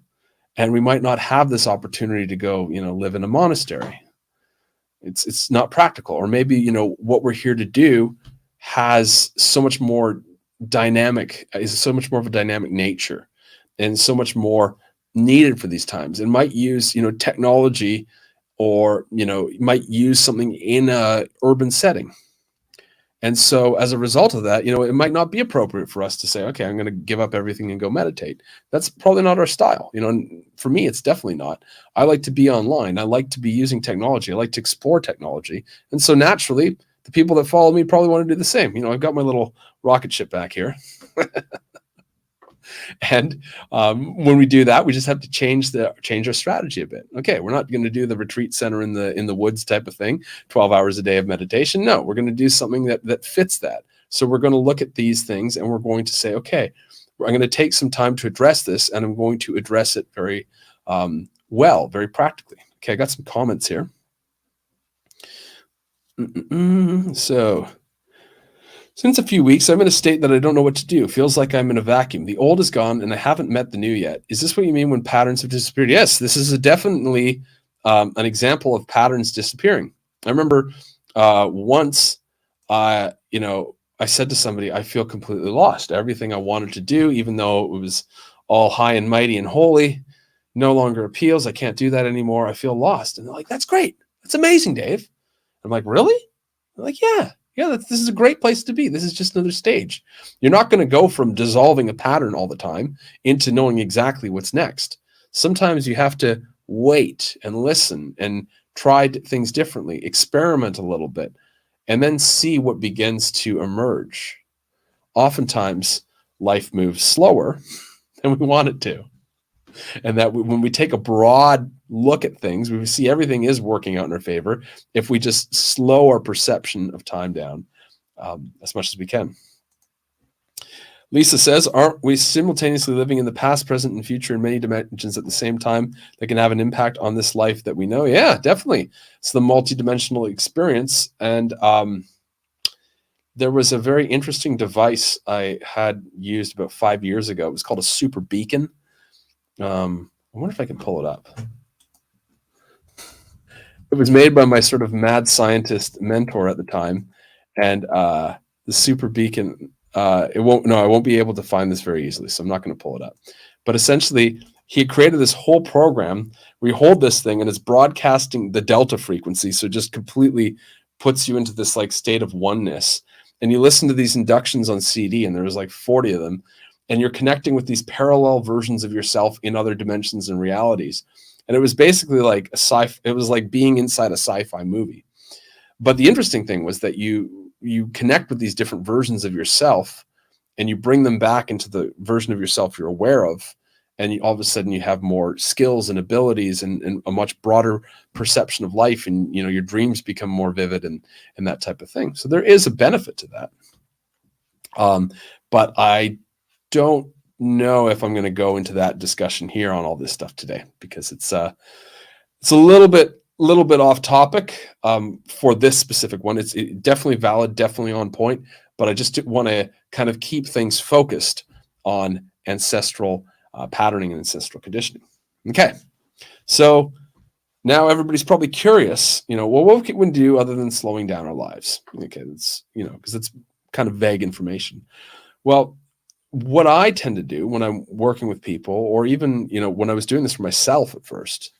and we might not have this opportunity to go, live in a monastery. It's not practical. Or maybe, what we're here to do has so much more is so much more of a dynamic nature, and so much more needed for these times, and might use, technology, or, might use something in a urban setting. And so as a result of that, it might not be appropriate for us to say, okay, I'm going to give up everything and go meditate. That's probably not our style. And for me, it's definitely not. I like to be online. I like to be using technology. I like to explore technology. And so naturally, the people that follow me probably want to do the same. I've got my little rocket ship back here. And when we do that, we just have to change our strategy a bit. Okay, we're not going to do the retreat center in the woods type of thing, 12 hours a day of meditation. No, we're going to do something that fits that. So we're going to look at these things, and we're going to say, okay, I'm going to take some time to address this, and I'm going to address it very very practically. Okay, I got some comments here. So, since a few weeks, I'm in a state that I don't know what to do. Feels like I'm in a vacuum. The old is gone, and I haven't met the new yet. Is this what you mean when patterns have disappeared? Yes, this is definitely an example of patterns disappearing. I remember once, I said to somebody, I feel completely lost. Everything I wanted to do, even though it was all high and mighty and holy, no longer appeals. I can't do that anymore. I feel lost. And they're like, that's great. That's amazing, Dave. I'm like, really? They're like, yeah, this is a great place to be. This is just another stage. You're not going to go from dissolving a pattern all the time into knowing exactly what's next. Sometimes you have to wait and listen and try things differently, experiment a little bit, and then see what begins to emerge. Oftentimes, life moves slower than we want it to. And that when we take a broad look at things, we see everything is working out in our favor if we just slow our perception of time down as much as we can. Lisa says, aren't we simultaneously living in the past, present, and future in many dimensions at the same time that can have an impact on this life that we know? Yeah, definitely. It's the multidimensional experience. And there was a very interesting device I had used about 5 years ago. It was called a super beacon. I wonder if I can pull it up. It was made by my sort of mad scientist mentor at the time, and the super beacon. I won't be able to find this very easily, so I'm not going to pull it up. But essentially, he created this whole program where you hold this thing and it's broadcasting the delta frequency, so it just completely puts you into this like state of oneness. And you listen to these inductions on CD, and there was like 40 of them. And you're connecting with these parallel versions of yourself in other dimensions and realities. And it was basically like it was like being inside a sci-fi movie. But the interesting thing was that you connect with these different versions of yourself, and you bring them back into the version of yourself you're aware of, and all of a sudden you have more skills and abilities and a much broader perception of life, and your dreams become more vivid and that type of thing. So there is a benefit to that. But I don't know if I'm going to go into that discussion here on all this stuff today, because it's a little bit off topic for this specific one. It's definitely valid, definitely on point, but I just want to kind of keep things focused on ancestral patterning and ancestral conditioning. Okay, so now everybody's probably curious, well, what can we do other than slowing down our lives? Okay, it's because it's kind of vague information. Well, what I tend to do when I'm working with people, or even when I was doing this for myself at first,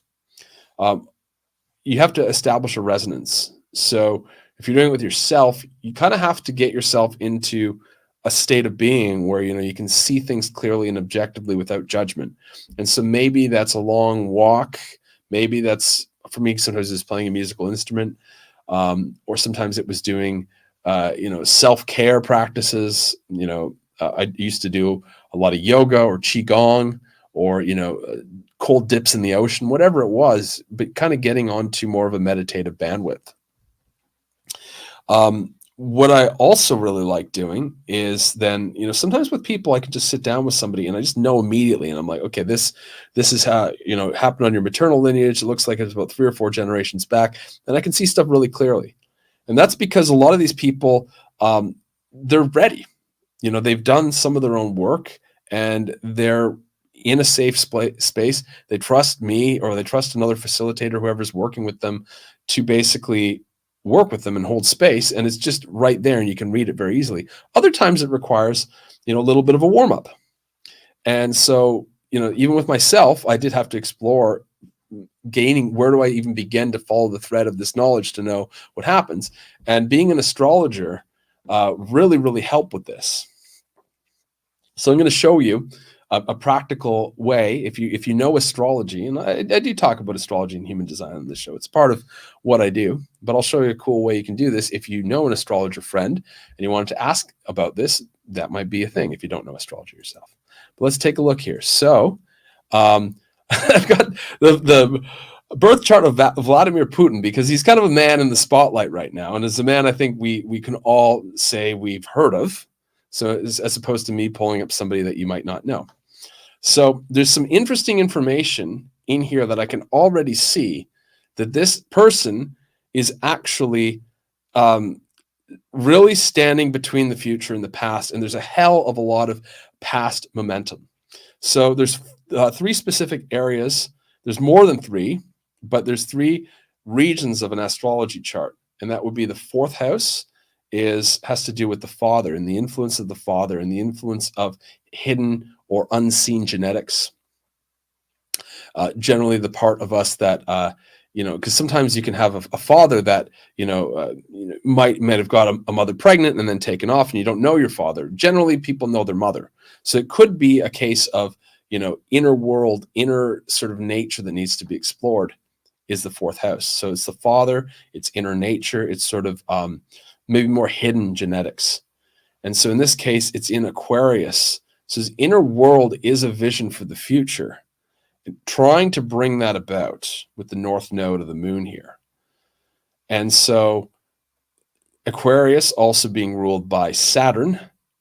you have to establish a resonance. So if you're doing it with yourself, you kind of have to get yourself into a state of being where you can see things clearly and objectively without judgment. And so maybe that's a long walk. Maybe that's, for me, sometimes it's playing a musical instrument, or sometimes it was doing self-care practices. I used to do a lot of yoga or qigong, or cold dips in the ocean, whatever it was, but kind of getting onto more of a meditative bandwidth. What I also really like doing is then, sometimes with people, I can just sit down with somebody and I just know immediately. And I'm like, okay, this is how, it happened on your maternal lineage. It looks like it's about 3 or 4 generations back. And I can see stuff really clearly. And that's because a lot of these people, they're ready. They've done some of their own work, and they're in a safe space. They trust me, or they trust another facilitator, whoever's working with them, to basically work with them and hold space. And it's just right there, and you can read it very easily. Other times it requires, a little bit of a warm up. And so, even with myself, I did have to explore gaining, where do I even begin to follow the thread of this knowledge to know what happens? And being an astrologer really, really helped with this. So I'm going to show you a practical way. If you know astrology, and I do talk about astrology and human design on this show, it's part of what I do, but I'll show you a cool way you can do this. If you know an astrologer friend and you wanted to ask about this, that might be a thing if you don't know astrology yourself. But let's take a look here. So I've got the birth chart of Vladimir Putin, because he's kind of a man in the spotlight right now. And as a man, I think we can all say we've heard of. So as opposed to me pulling up somebody that you might not know. So there's some interesting information in here that I can already see that this person is actually really standing between the future and the past. And there's a hell of a lot of past momentum. So there's 3 specific areas. There's more than 3, but there's 3 regions of an astrology chart. And that would be the 4th house has to do with the father and the influence of the father and the influence of hidden or unseen genetics. Generally the part of us that, because sometimes you can have a father that, might have got a mother pregnant and then taken off, and you don't know your father. Generally people know their mother. So it could be a case of, inner world, inner sort of nature that needs to be explored is the 4th house. So it's the father, it's inner nature, it's sort of maybe more hidden genetics. And so in this case, it's in Aquarius. So his inner world is a vision for the future, and trying to bring that about with the north node of the moon here. And so Aquarius also being ruled by Saturn,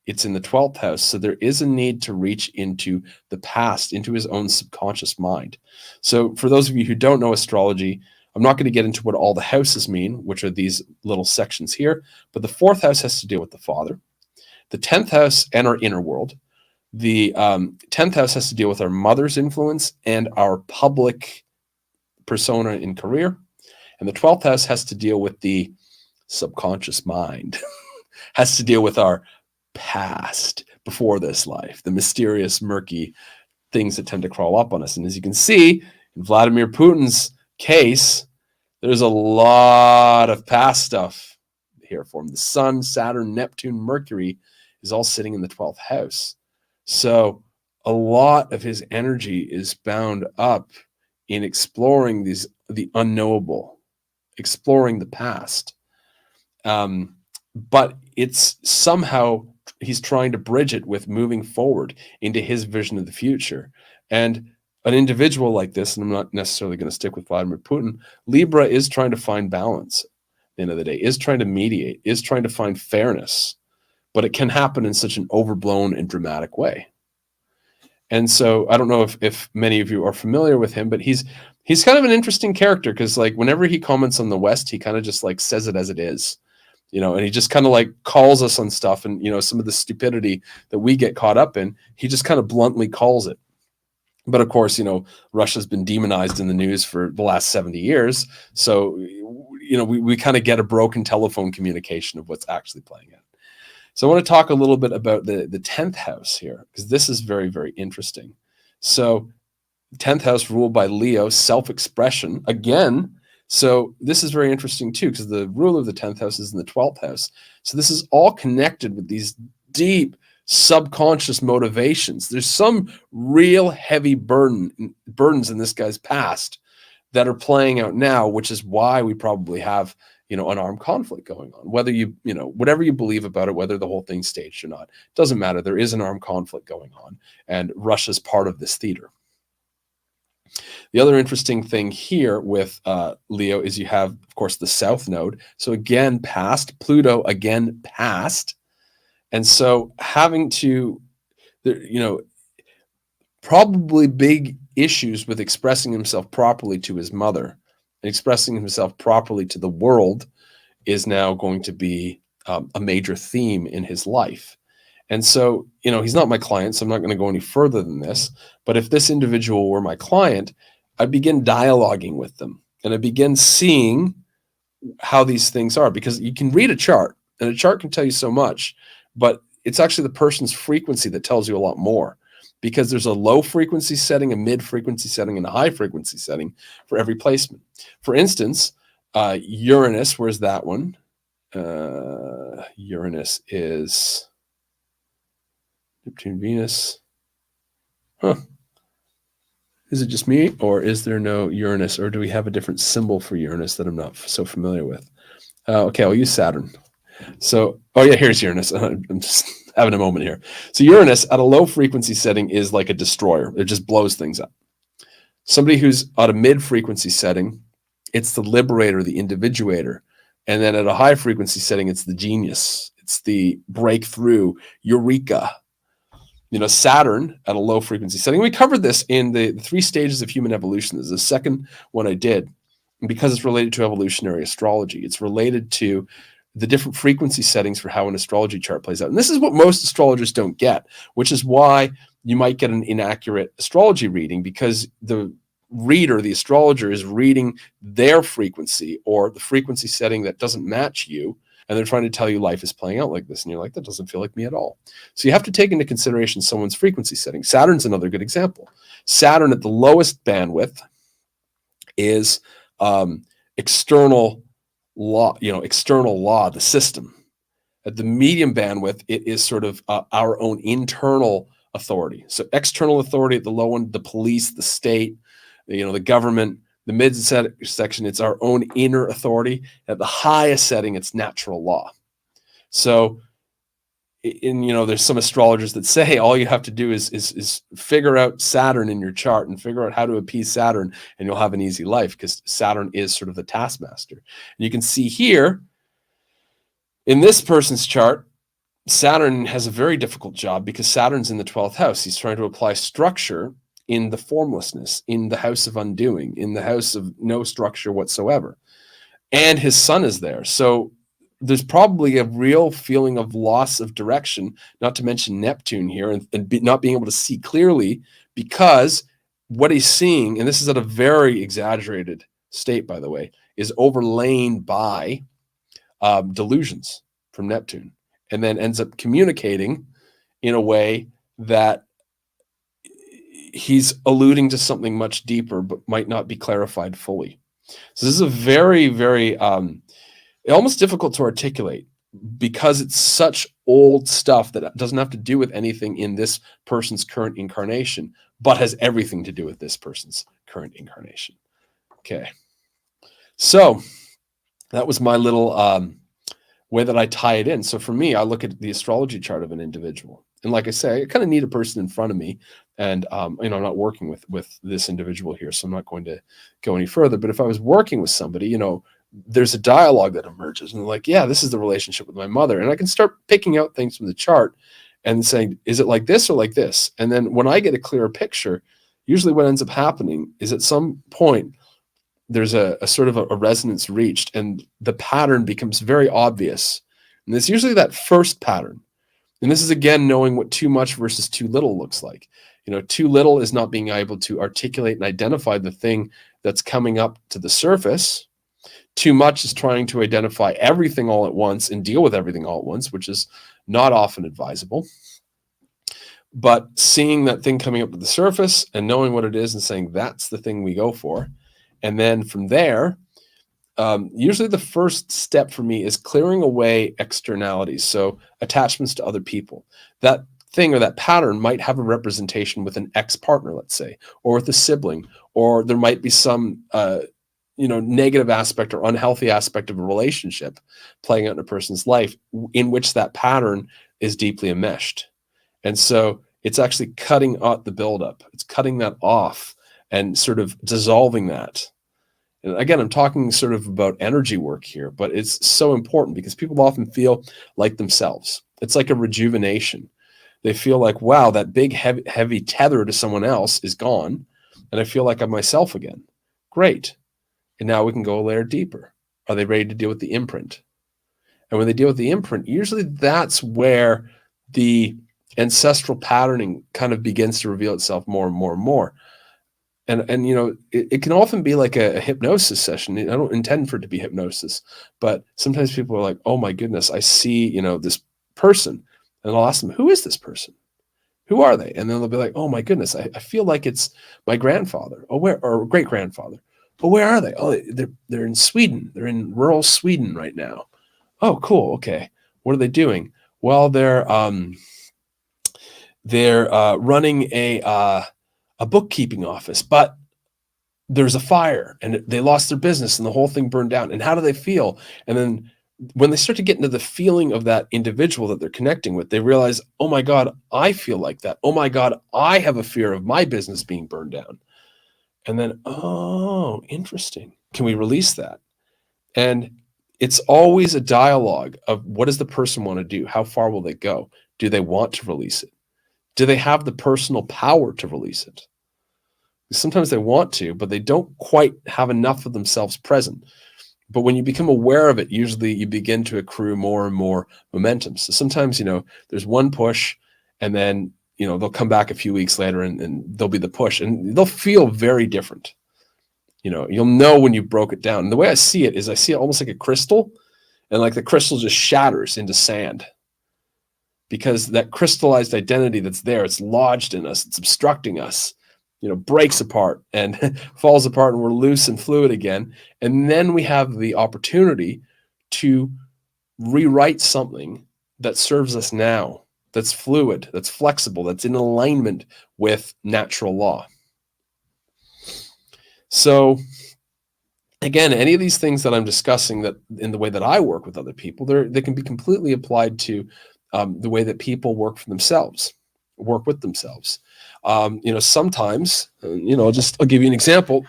it's in the 12th house. So there is a need to reach into the past, into his own subconscious mind. So for those of you who don't know astrology, I'm not going to get into what all the houses mean, which are these little sections here, but the 4th house has to deal with the father. The 10th house and our inner world. The 10th house has to deal with our mother's influence and our public persona in career. And the 12th house has to deal with the subconscious mind, has to deal with our past before this life, the mysterious, murky things that tend to crawl up on us. And as you can see, in Vladimir Putin's case, there's a lot of past stuff here for him. The Sun, Saturn, Neptune, Mercury is all sitting in the 12th house. So a lot of his energy is bound up in exploring the unknowable, exploring the past. But it's somehow he's trying to bridge it with moving forward into his vision of the future. And an individual like this, and I'm not necessarily going to stick with Vladimir Putin, Libra is trying to find balance at the end of the day, is trying to mediate, is trying to find fairness, but it can happen in such an overblown and dramatic way. And so I don't know if many of you are familiar with him, but he's kind of an interesting character, because like whenever he comments on the West, he kind of just like says it as it is, and he just kind of like calls us on stuff, and some of the stupidity that we get caught up in, he just kind of bluntly calls it. But of course, Russia's been demonized in the news for the last 70 years. So, we kind of get a broken telephone communication of what's actually playing out. So I want to talk a little bit about the 10th house here, because this is very, very interesting. So 10th house ruled by Leo, self-expression again. So this is very interesting too, because the rule of the 10th house is in the 12th house. So this is all connected with these deep subconscious motivations. There's some real heavy burdens in this guy's past that are playing out now, which is why we probably have an armed conflict going on. Whether whatever you believe about it, whether the whole thing's staged or not, doesn't matter. There is an armed conflict going on, and Russia's part of this theater. The other interesting thing here with Leo is you have, of course, the South Node. So again, past, Pluto again, past. And so having to, probably big issues with expressing himself properly to his mother, and expressing himself properly to the world is now going to be a major theme in his life. And so, he's not my client, so I'm not going to go any further than this. But if this individual were my client, I'd begin dialoguing with them, and I begin seeing how these things are, because you can read a chart, and a chart can tell you so much, but it's actually the person's frequency that tells you a lot more, because there's a low frequency setting, a mid frequency setting, and a high frequency setting for every placement. For instance, Uranus, where's that one? Uranus is Neptune, Venus. Is it just me, or is there no Uranus, or do we have a different symbol for Uranus that I'm not so familiar with? Okay, I'll use Saturn. So, here's Uranus. I'm just having a moment here. So Uranus at a low frequency setting is like a destroyer. It just blows things up. Somebody who's at a mid frequency setting, it's the liberator, the individuator. And then at a high frequency setting, it's the genius. It's the breakthrough, eureka. Saturn at a low frequency setting. We covered this in the 3 stages of human evolution. This is the second one I did, because it's related to evolutionary astrology. It's related to the different frequency settings for how an astrology chart plays out. And this is what most astrologers don't get, which is why you might get an inaccurate astrology reading, because the reader, the astrologer, is reading their frequency or the frequency setting that doesn't match you, and they're trying to tell you life is playing out like this, and you're like, that doesn't feel like me at all. So you have to take into consideration someone's frequency setting. Saturn's another good example. Saturn at the lowest bandwidth is external law, the system. At the medium bandwidth, it is sort of our own internal authority. So external authority at the low one, the police, the state, the government. The mid section, it's our own inner authority. At the highest setting, it's natural law. So, there's some astrologers that say all you have to do is figure out Saturn in your chart and figure out how to appease Saturn, and you'll have an easy life, because Saturn is sort of the taskmaster. And you can see here in this person's chart, Saturn has a very difficult job, because Saturn's in the 12th house. He's trying to apply structure in the formlessness, in the house of undoing, in the house of no structure whatsoever. And his sun is there. So there's probably a real feeling of loss of direction, not to mention Neptune here, and not being able to see clearly, because what he's seeing, and this is at a very exaggerated state, by the way, is overlain by delusions from Neptune, and then ends up communicating in a way that he's alluding to something much deeper, but might not be clarified fully. So this is a very, very, almost difficult to articulate, because it's such old stuff that doesn't have to do with anything in this person's current incarnation, but has everything to do with this person's current incarnation. Okay. So that was my little way that I tie it in. So for me, I look at the astrology chart of an individual. And like I say, I kind of need a person in front of me. And, I'm not working with this individual here, so I'm not going to go any further. But if I was working with somebody, there's a dialogue that emerges and like, yeah, this is the relationship with my mother. And I can start picking out things from the chart and saying, is it like this or like this? And then when I get a clearer picture, usually what ends up happening is at some point, there's a sort of a resonance reached and the pattern becomes very obvious. And it's usually that first pattern. And this is, again, knowing what too much versus too little looks like. Too little is not being able to articulate and identify the thing that's coming up to the surface. Too much is trying to identify everything all at once and deal with everything all at once, which is not often advisable. But seeing that thing coming up to the surface and knowing what it is and saying, that's the thing we go for. And then from there, usually the first step for me is clearing away externalities. So attachments to other people. That thing or that pattern might have a representation with an ex-partner, let's say, or with a sibling, or there might be some, negative aspect or unhealthy aspect of a relationship playing out in a person's life in which that pattern is deeply enmeshed. And so it's actually cutting out the buildup. It's cutting that off and sort of dissolving that. And again, I'm talking sort of about energy work here, but it's so important because people often feel like themselves. It's like a rejuvenation. They feel like, wow, that big, heavy tether to someone else is gone, and I feel like I'm myself again. Great. And now we can go a layer deeper. Are they ready to deal with the imprint? And when they deal with the imprint, usually that's where the ancestral patterning kind of begins to reveal itself more and more and more. And it can often be like a hypnosis session. I don't intend for it to be hypnosis, but sometimes people are like, oh my goodness, I see, this person. And I'll ask them, who is this person? Who are they? And then they'll be like, oh my goodness, I feel like it's my grandfather or great grandfather. But where are they? Oh, they're in Sweden. They're in rural Sweden right now. Oh, cool. Okay. What are they doing? Well, they're running a bookkeeping office, but there's a fire and they lost their business and the whole thing burned down. And how do they feel? And then when they start to get into the feeling of that individual that they're connecting with, they realize, oh my God, I feel like that. Oh my God, I have a fear of my business being burned down. And then, oh, interesting. Can we release that? And it's always a dialogue of what does the person want to do? How far will they go? Do they want to release it? Do they have the personal power to release it? Sometimes they want to, but they don't quite have enough of themselves present. But when you become aware of it, usually you begin to accrue more and more momentum. So sometimes, there's one push and then, they'll come back a few weeks later and there'll be the push and they'll feel very different. You'll know when you broke it down. And the way I see it is I see it almost like a crystal, and like the crystal just shatters into sand because that crystallized identity that's there, it's lodged in us, it's obstructing us, breaks apart and falls apart and we're loose and fluid again. And then we have the opportunity to rewrite something that serves us now, that's fluid, that's flexible, that's in alignment with natural law. So again, any of these things that I'm discussing that in the way that I work with other people, they can be completely applied to the way that people work for themselves, work with themselves. Sometimes, I'll give you an example.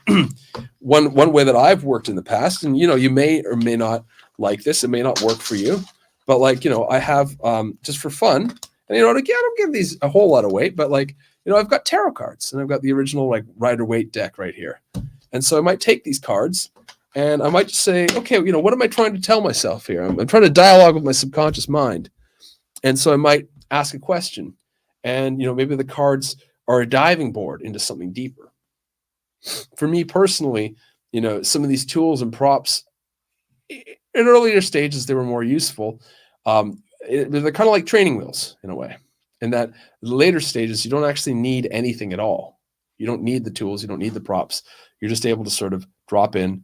One way that I've worked in the past, and, you may or may not like this, it may not work for you, but I have, just for fun, and, again, I don't give these a whole lot of weight, but I've got tarot cards and I've got the original Rider-Waite deck right here. And so I might take these cards and I might just say, okay, what am I trying to tell myself here? I'm trying to dialogue with my subconscious mind. And so I might ask a question and, maybe the cards are a diving board into something deeper. For me personally, some of these tools and props in earlier stages, they were more useful. They're kind of like training wheels in a way, in that the later stages, you don't actually need anything at all. You don't need the tools. You don't need the props. You're just able to sort of drop in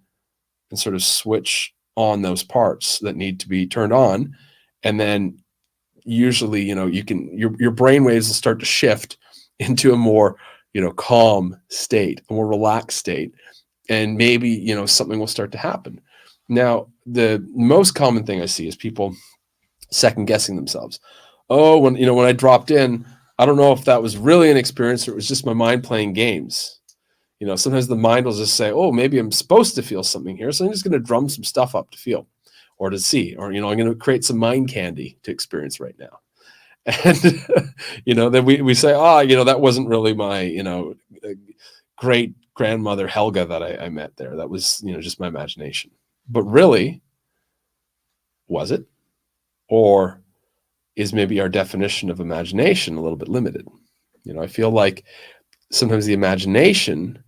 and sort of switch on those parts that need to be turned on. And then usually, your brain waves will start to shift into a more, calm state, a more relaxed state. And maybe, something will start to happen. Now, the most common thing I see is people second guessing themselves. Oh, when I dropped in, I don't know if that was really an experience or it was just my mind playing games. Sometimes the mind will just say, oh, maybe I'm supposed to feel something here, so I'm just going to drum some stuff up to feel or to see, or I'm going to create some mind candy to experience right now. And then we say, that wasn't really my great grandmother Helga that I met there. That was just my imagination. But really, was it? Or is maybe our definition of imagination a little bit limited? I feel like sometimes the imagination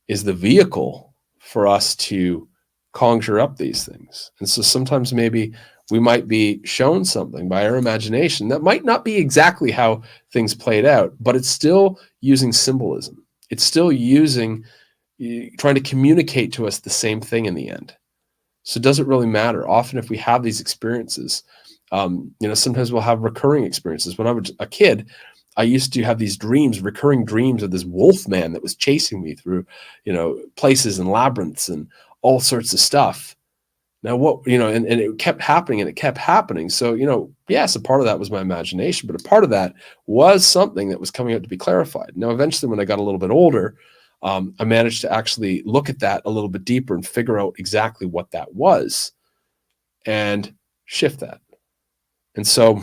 is the vehicle for us to conjure up these things. And so sometimes maybe we might be shown something by our imagination that might not be exactly how things played out, but it's still using symbolism. It's still trying to communicate to us the same thing in the end. So does it really matter? Often if we have these experiences, sometimes we'll have recurring experiences. When I was a kid, I used to have these recurring dreams of this wolf man that was chasing me through, places and labyrinths and all sorts of stuff. Now and it kept happening and it kept happening. So, yes, a part of that was my imagination, but a part of that was something that was coming out to be clarified. Now, eventually when I got a little bit older, I managed to actually look at that a little bit deeper and figure out exactly what that was and shift that. And so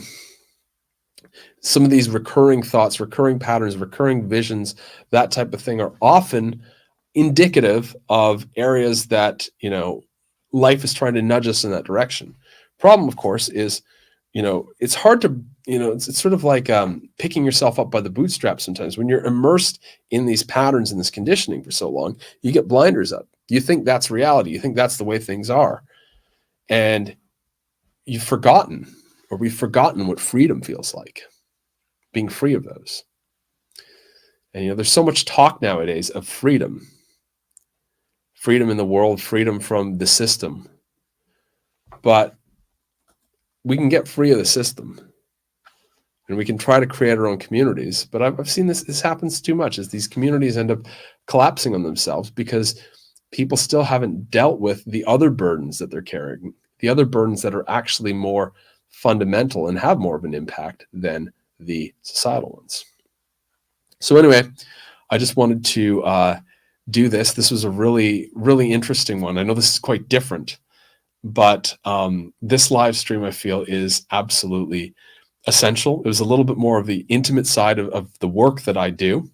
some of these recurring thoughts, recurring patterns, recurring visions, that type of thing are often indicative of areas that, life is trying to nudge us in that direction. Problem, of course, is, it's hard to, it's sort of like picking yourself up by the bootstraps sometimes. When you're immersed in these patterns and this conditioning for so long, you get blinders up. You think that's reality. You think that's the way things are. And we've forgotten what freedom feels like, being free of those. And, there's so much talk nowadays of freedom in the world, freedom from the system. But we can get free of the system and we can try to create our own communities. But I've seen this happens too much, as these communities end up collapsing on themselves because people still haven't dealt with the other burdens that they're carrying, the other burdens that are actually more fundamental and have more of an impact than the societal ones. So anyway, I just wanted to do this. This was a really, really interesting one. I know this is quite different, but this live stream I feel is absolutely essential. It was a little bit more of the intimate side of the work that I do.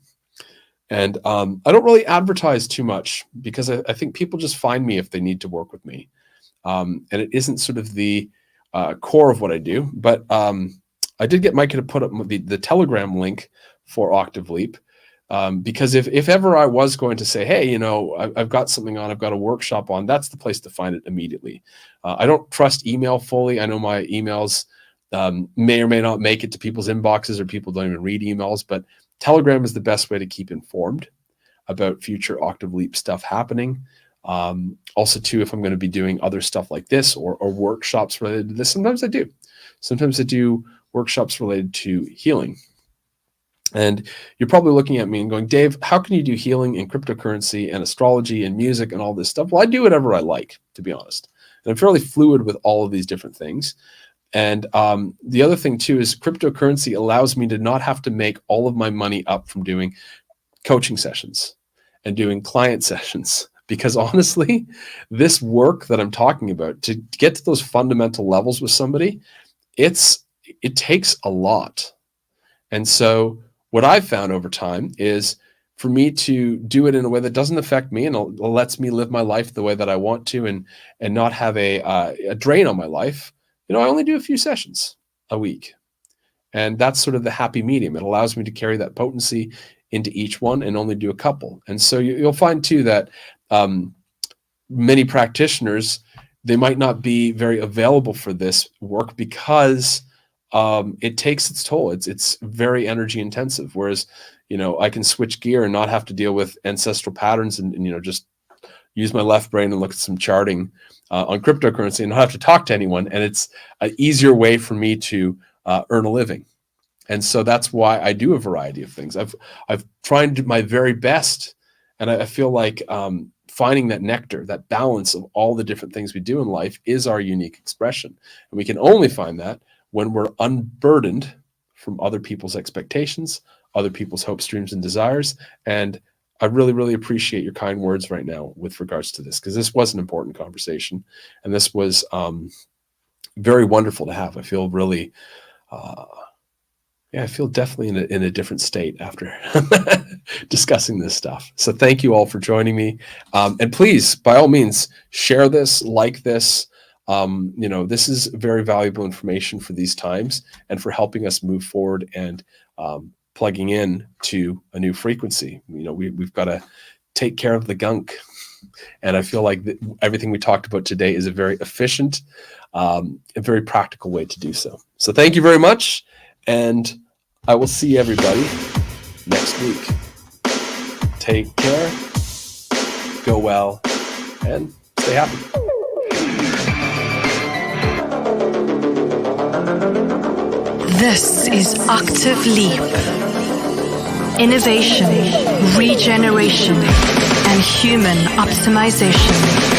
And I don't really advertise too much because I think people just find me if they need to work with me. And it isn't sort of the core of what I do, but I did get Micah to put up the Telegram link for Octave Leap. Because if ever I was going to say, hey, I've got something on, I've got a workshop on, that's the place to find it immediately. I don't trust email fully. I know my emails may or may not make it to people's inboxes, or people don't even read emails, but Telegram is the best way to keep informed about future Octave Leap stuff happening. Also, too, if I'm going to be doing other stuff like this or workshops related to this, sometimes I do. Sometimes I do workshops related to healing. And you're probably looking at me and going, Dave, how can you do healing and cryptocurrency and astrology and music and all this stuff? Well, I do whatever I like, to be honest. And I'm fairly fluid with all of these different things. And the other thing, too, is cryptocurrency allows me to not have to make all of my money up from doing coaching sessions and doing client sessions. Because honestly, this work that I'm talking about, to get to those fundamental levels with somebody, it takes a lot. And so what I've found over time is for me to do it in a way that doesn't affect me and lets me live my life the way that I want to, and not have a drain on my life. I only do a few sessions a week, and that's sort of the happy medium. It allows me to carry that potency into each one and only do a couple. And so you'll find too that many practitioners, they might not be very available for this work because it takes its toll. It's very energy intensive. Whereas, I can switch gear and not have to deal with ancestral patterns and just use my left brain and look at some charting on cryptocurrency and not have to talk to anyone. And it's an easier way for me to earn a living. And so that's why I do a variety of things. I've tried my very best. And I feel like finding that nectar, that balance of all the different things we do in life is our unique expression. And we can only find that when we're unburdened from other people's expectations, other people's hopes, dreams, and desires. And I really, really appreciate your kind words right now with regards to this, because this was an important conversation. And this was very wonderful to have. I feel really, I feel definitely in a different state after discussing this stuff. So thank you all for joining me. And please, by all means, share this, like this. This is very valuable information for these times and for helping us move forward and plugging in to a new frequency. We've got to take care of the gunk. And I feel like everything we talked about today is a very efficient, a very practical way to do so. So thank you very much. And I will see everybody next week. Take care, go well, and stay happy. This is Octave Leap. Innovation, regeneration, and human optimization.